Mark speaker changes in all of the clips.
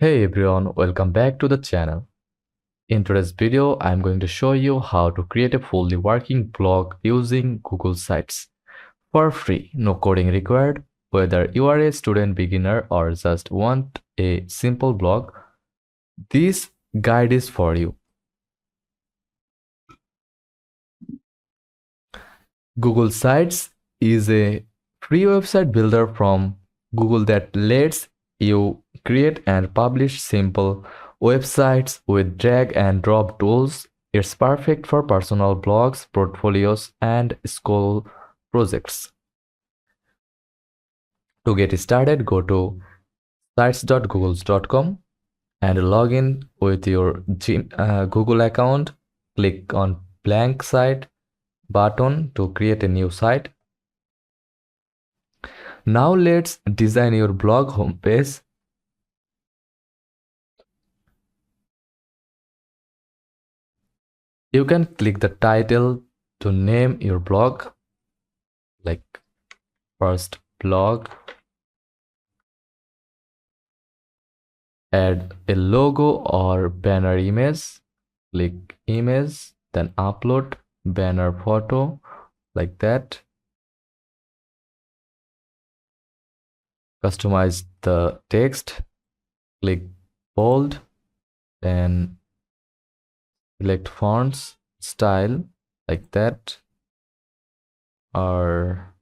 Speaker 1: Hey everyone, welcome back to the channel. In today's video, I'm going to show you how to create a fully working blog using Google Sites for free, no coding required. Whether you are a student, beginner, or just want a simple blog, this guide is for you. Google Sites is a free website builder from Google that lets you create and publish simple websites with drag and drop tools. It's perfect for personal blogs, portfolios, and school projects. To get started, go to sites.googles.com and log in with your Google account. Click on blank site button to create a new site. Now let's design your blog homepage. You can click the title to name your blog, like first blog. Add a logo or banner image. Click image, then upload banner photo like that. Customize the text. Click bold, then select fonts style like that, or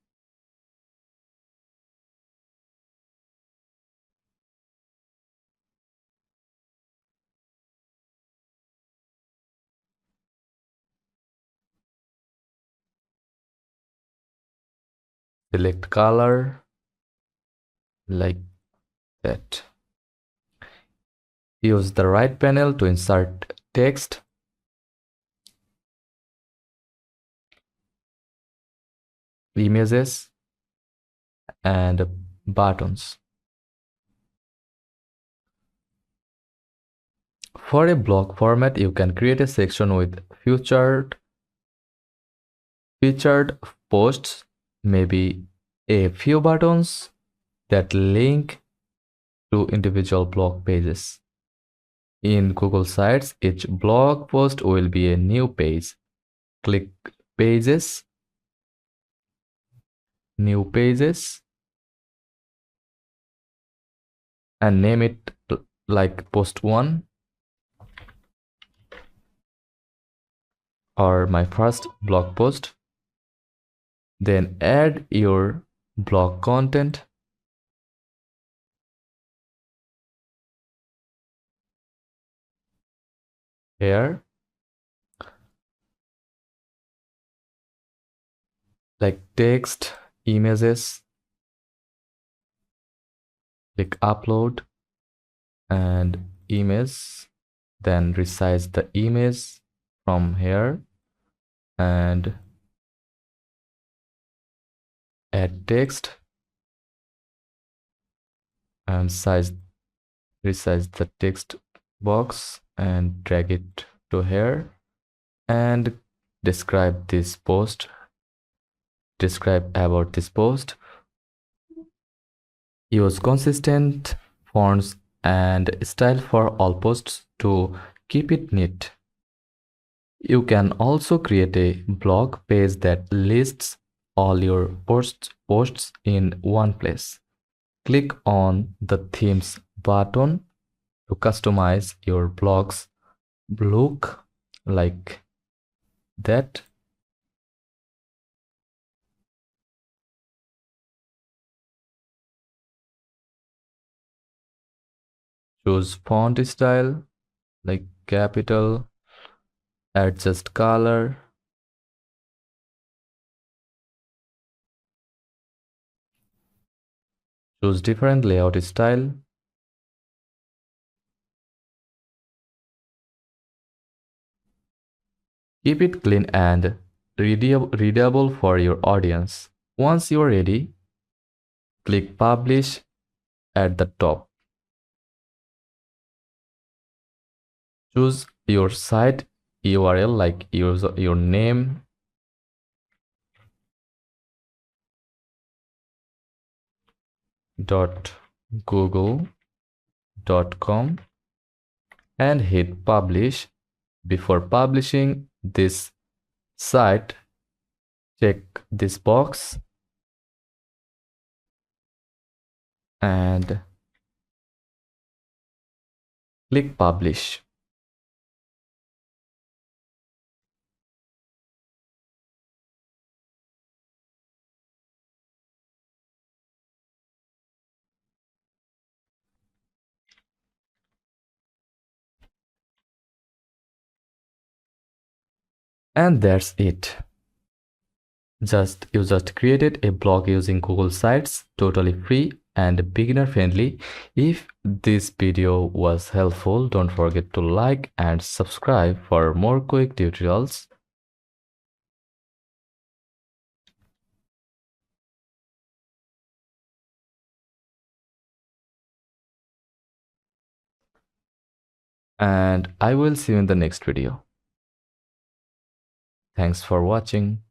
Speaker 1: select color like that. Use the right panel to insert text. Images and buttons. For a blog format, you can create a section with featured posts, maybe a few buttons that link to individual blog pages. In Google Sites, each blog post will be a new page. Click Pages, New Pages, and name it like Post 1 or my first blog post. Then add your blog content. Here, like text, images. Click upload and image, then resize the image from here and add text and resize the text box and drag it to here and describe about this post. Use consistent fonts and style for all posts to keep it neat. You can also create a blog page that lists all your posts in one place. Click on the themes button to customize your blog's look like that. Choose font style like capital, adjust color, choose different layout style, keep it clean and readable for your audience. Once you are ready, click publish at the top. Choose your site URL like your name, .google www.wordpress.com and hit publish. Before publishing this site, check this box and click publish. And that's it. You just created a blog using Google Sites, totally free and beginner friendly. If this video was helpful, don't forget to like and subscribe for more quick tutorials. And I will see you in the next video. Thanks for watching.